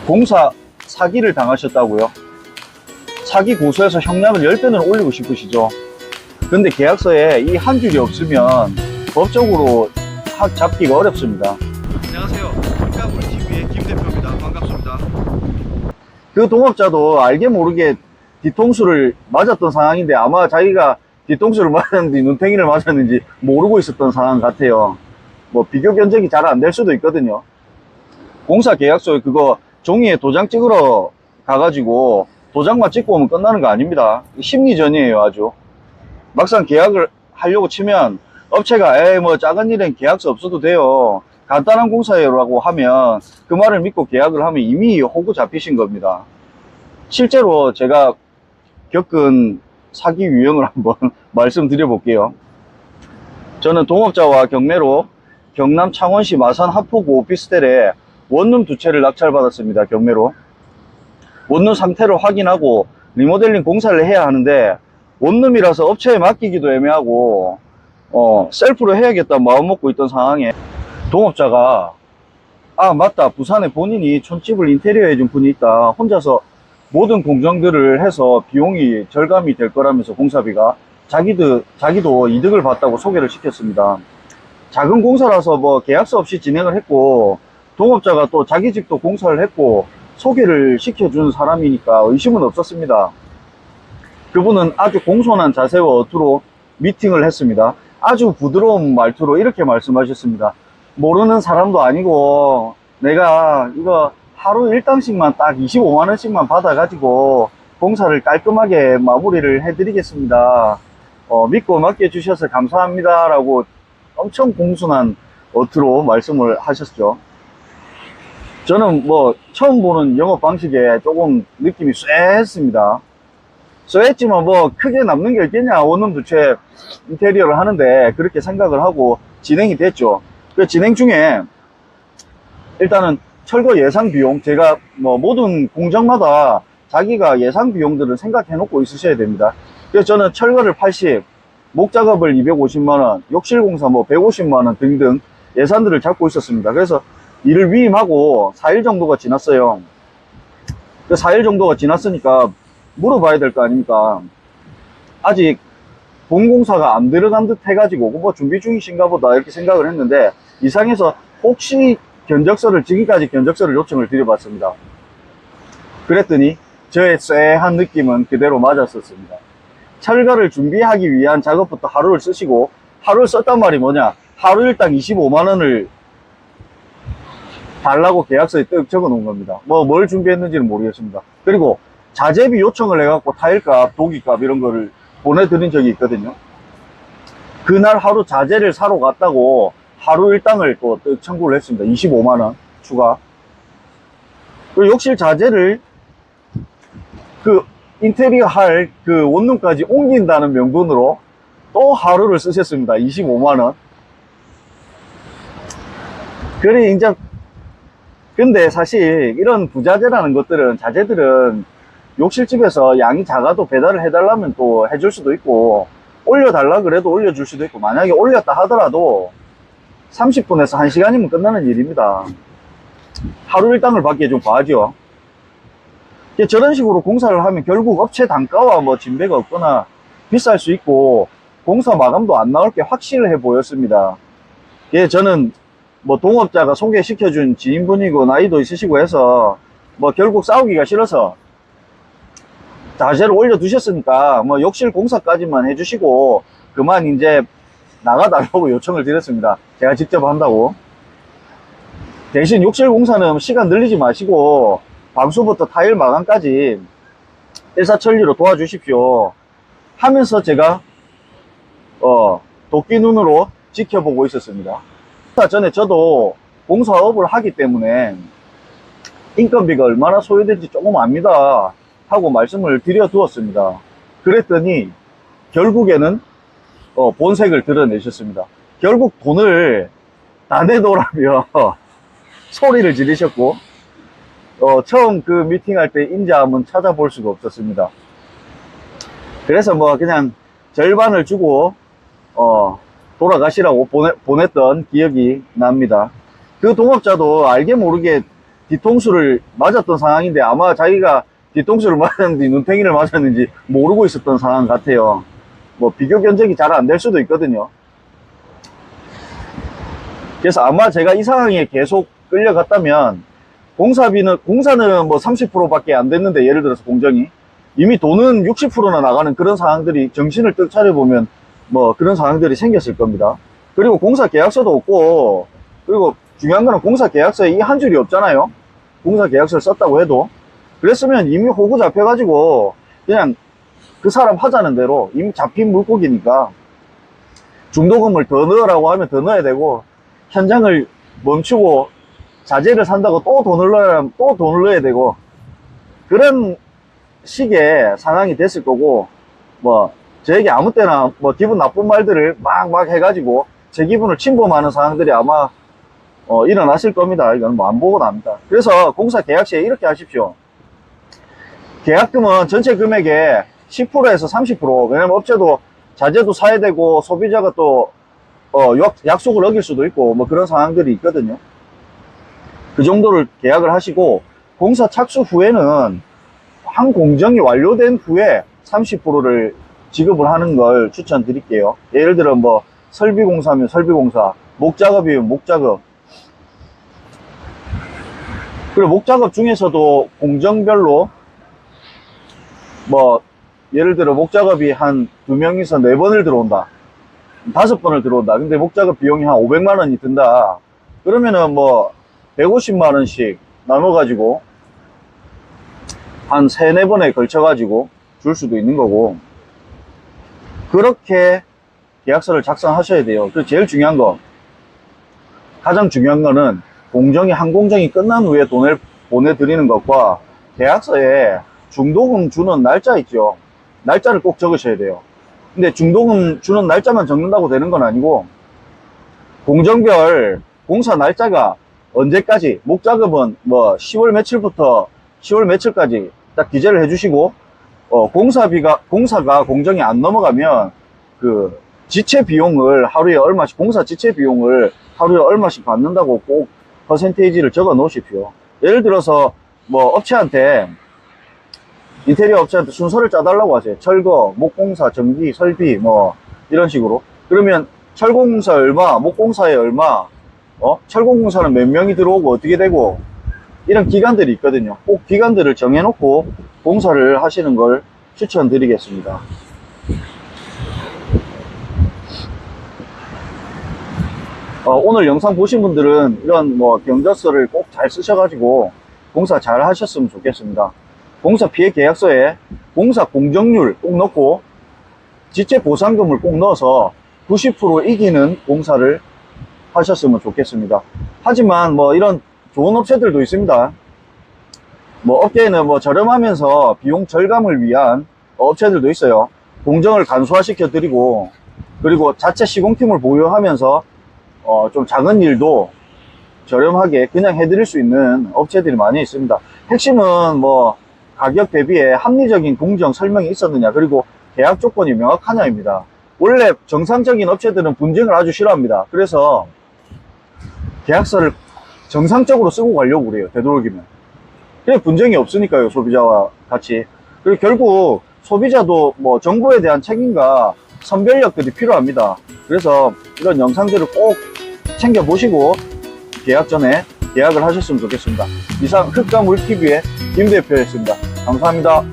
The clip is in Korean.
공사 사기를 당하셨다고요? 사기 고소해서 형량을 10배는 올리고 싶으시죠? 근데 계약서에 이 한 줄이 없으면 법적으로 잡기가 어렵습니다. 안녕하세요. 물가물TV의 김 대표입니다. 반갑습니다. 그 동업자도 알게 모르게 뒤통수를 맞았던 상황인데 아마 자기가 뒤통수를 맞았는지 눈탱이를 맞았는지 모르고 있었던 상황 같아요. 뭐 비교 견적이 잘 안 될 수도 있거든요. 공사 계약서에 그거 종이에 도장 찍으러 가가지고 도장만 찍고 오면 끝나는 거 아닙니다. 심리전이에요. 아주 막상 계약을 하려고 치면 업체가 에이 뭐 작은 일엔 계약서 없어도 돼요, 간단한 공사예요 라고 하면 그 말을 믿고 계약을 하면 이미 호구 잡히신 겁니다. 실제로 제가 겪은 사기 유형을 한번 말씀드려 볼게요. 저는 동업자와 경매로 경남 창원시 마산 하포구 오피스텔에 원룸 2채를 낙찰받았습니다. 경매로 원룸 상태를 확인하고 리모델링 공사를 해야 하는데 원룸이라서 업체에 맡기기도 애매하고 셀프로 해야겠다 마음 먹고 있던 상황에 동업자가 아 맞다, 부산에 본인이 촌집을 인테리어 해준 분이 있다, 혼자서 모든 공정들을 해서 비용이 절감이 될 거라면서 공사비가 자기도 이득을 봤다고 소개를 시켰습니다. 작은 공사라서 뭐 계약서 없이 진행을 했고 동업자가 또 자기 집도 공사를 했고 소개를 시켜준 사람이니까 의심은 없었습니다. 그분은 아주 공손한 자세와 어투로 미팅을 했습니다. 아주 부드러운 말투로 이렇게 말씀하셨습니다. 모르는 사람도 아니고 내가 이거 하루 일당씩만 딱 25만원씩만 받아가지고 공사를 깔끔하게 마무리를 해드리겠습니다. 믿고 맡겨주셔서 감사합니다 라고 엄청 공손한 어투로 말씀을 하셨죠. 저는 뭐 처음 보는 영업 방식에 조금 느낌이 쎄했습니다. 쎄했지만 뭐 크게 남는 게 있겠냐, 원룸 2채 인테리어를 하는데 그렇게 생각을 하고 진행이 됐죠. 그 진행 중에 일단은 철거 예상 비용, 제가 뭐 모든 공정마다 자기가 예상 비용들을 생각해 놓고 있으셔야 됩니다. 그래서 저는 철거를 80, 목작업을 250만원, 욕실공사 뭐 150만원 등등 예산들을 잡고 있었습니다. 그래서 일을 위임하고 4일 정도가 지났어요. 그 4일 정도가 지났으니까 물어봐야 될 거 아닙니까? 아직 본공사가 안 들어간 듯 해가지고 뭐 준비 중이신가 보다 이렇게 생각을 했는데 이상해서 혹시 지금까지 견적서를 요청을 드려봤습니다. 그랬더니 저의 쎄한 느낌은 그대로 맞았었습니다. 철거를 준비하기 위한 작업부터 하루를 쓰시고, 하루를 썼단 말이 뭐냐, 하루 일당 25만원을 달라고 계약서에 떡 적어 놓은 겁니다. 뭘 준비했는지는 모르겠습니다. 그리고 자재비 요청을 해갖고 타일값, 도기값 이런 거를 보내드린 적이 있거든요. 그날 하루 자재를 사러 갔다고 하루 일당을 또 떡 청구를 했습니다. 25만원 추가. 그리고 욕실 자재를 그 인테리어 할 그 원룸까지 옮긴다는 명분으로 또 하루를 쓰셨습니다. 25만원. 그래 이제 근데 사실 이런 부자재라는 것들은, 자재들은 욕실집에서 양이 작아도 배달을 해달라면 또 해줄 수도 있고 올려달라 그래도 올려줄 수도 있고, 만약에 올렸다 하더라도 30분에서 1시간이면 끝나는 일입니다. 하루 일당을 받기에 좀 과하죠. 저런 식으로 공사를 하면 결국 업체 단가와 뭐 진배가 없거나 비쌀 수 있고 공사 마감도 안 나올 게 확실해 보였습니다. 저는 뭐 동업자가 소개시켜준 지인분이고 나이도 있으시고 해서 뭐 결국 싸우기가 싫어서 자재를 올려두셨으니까 뭐 욕실 공사까지만 해주시고 그만 이제 나가달라고 요청을 드렸습니다. 제가 직접 한다고. 대신 욕실 공사는 시간 늘리지 마시고 방수부터 타일 마감까지 일사천리로 도와주십시오 하면서 제가 도끼 눈으로 지켜보고 있었습니다. 전에 저도 공사업을 하기 때문에 인건비가 얼마나 소요될지 조금 압니다 하고 말씀을 드려 두었습니다. 그랬더니 결국에는 본색을 드러내셨습니다. 결국 돈을 다 내놓으라며 소리를 지르셨고 처음 그 미팅할 때 인자함은 찾아볼 수가 없었습니다. 그래서 뭐 그냥 절반을 주고 돌아가시라고 보냈던 기억이 납니다. 그 동업자도 알게 모르게 뒤통수를 맞았던 상황인데 아마 자기가 뒤통수를 맞았는지 눈탱이를 맞았는지 모르고 있었던 상황 같아요. 뭐 비교 견적이 잘 안 될 수도 있거든요. 그래서 아마 제가 이 상황에 계속 끌려갔다면 공사는 뭐 30%밖에 안 됐는데, 예를 들어서 공정이 이미 돈은 60%나 나가는 그런 상황들이, 정신을 떡 차려보면 뭐 그런 상황들이 생겼을 겁니다. 그리고 공사 계약서도 없고, 그리고 중요한 거는 공사 계약서에 이 한 줄이 없잖아요. 공사 계약서를 썼다고 해도. 그랬으면 이미 호구 잡혀가지고 그냥 그 사람 하자는 대로 이미 잡힌 물고기니까 중도금을 더 넣으라고 하면 더 넣어야 되고, 현장을 멈추고 자재를 산다고 또 돈을 넣으라면 또 돈을 넣어야 되고, 그런 식의 상황이 됐을 거고, 뭐 저에게 아무 때나 뭐 기분 나쁜 말들을 막 해가지고 제 기분을 침범하는 상황들이 아마 일어났을 겁니다. 이건 뭐 안 보고 납니다. 그래서 공사 계약시에 이렇게 하십시오. 계약금은 전체 금액의 10%에서 30%. 왜냐면 업체도 자재도 사야 되고 소비자가 또 약속을 어길 수도 있고 뭐 그런 상황들이 있거든요. 그 정도를 계약을 하시고, 공사 착수 후에는 한 공정이 완료된 후에 30%를 지급을 하는 걸 추천드릴게요. 예를 들어 뭐 설비공사면 설비공사, 목작업이면 목작업. 그리고 목작업 중에서도 공정별로 뭐 예를 들어 목작업이 한 2명이서 4번을 들어온다, 5번을 들어온다. 근데 목작업 비용이 한 500만 원이 든다. 그러면은 뭐 150만 원씩 나눠 가지고 한 3-4번에 걸쳐 가지고 줄 수도 있는 거고, 그렇게 계약서를 작성하셔야 돼요. 그 제일 중요한 거, 가장 중요한 거는 한 공정이 끝난 후에 돈을 보내드리는 것과 계약서에 중도금 주는 날짜 있죠. 날짜를 꼭 적으셔야 돼요. 근데 중도금 주는 날짜만 적는다고 되는 건 아니고, 공정별 공사 날짜가 언제까지, 목작업은 뭐 10월 며칠부터 10월 며칠까지 딱 기재를 해주시고, 공사가 공정이 안 넘어가면 그 지체 비용을 하루에 얼마씩, 공사 지체 비용을 하루에 얼마씩 받는다고 꼭 퍼센테이지를 적어 놓으십시오. 예를 들어서 뭐 업체한테, 인테리어 업체한테 순서를 짜달라고 하세요. 철거, 목공사, 전기, 설비 뭐 이런 식으로. 그러면 철공사 얼마, 목공사에 얼마, 철공공사는 몇 명이 들어오고 어떻게 되고, 이런 기간들이 있거든요. 꼭 기간들을 정해놓고 공사를 하시는 걸 추천드리겠습니다. 오늘 영상 보신 분들은 이런 뭐 경조서를 꼭 잘 쓰셔가지고 공사 잘 하셨으면 좋겠습니다. 공사 피해 계약서에 공사 공정률 꼭 넣고 지체 보상금을 꼭 넣어서 90% 이기는 공사를 하셨으면 좋겠습니다. 하지만 뭐 이런 좋은 업체들도 있습니다. 뭐 업계에는 뭐 저렴하면서 비용 절감을 위한 업체들도 있어요. 공정을 간소화시켜 드리고, 그리고 자체 시공팀을 보유하면서 좀 작은 일도 저렴하게 그냥 해드릴 수 있는 업체들이 많이 있습니다. 핵심은 뭐 가격 대비에 합리적인 공정 설명이 있었느냐, 그리고 계약 조건이 명확하냐입니다. 원래 정상적인 업체들은 분쟁을 아주 싫어합니다. 그래서 계약서를 정상적으로 쓰고 가려고 그래요. 되도록이면. 그래 분쟁이 없으니까요, 소비자와 같이. 그리고 결국 소비자도 뭐 정부에 대한 책임과 선별력들이 필요합니다. 그래서 이런 영상들을 꼭 챙겨보시고 계약 전에 계약을 하셨으면 좋겠습니다. 이상 흑가물TV의 김 대표였습니다. 감사합니다.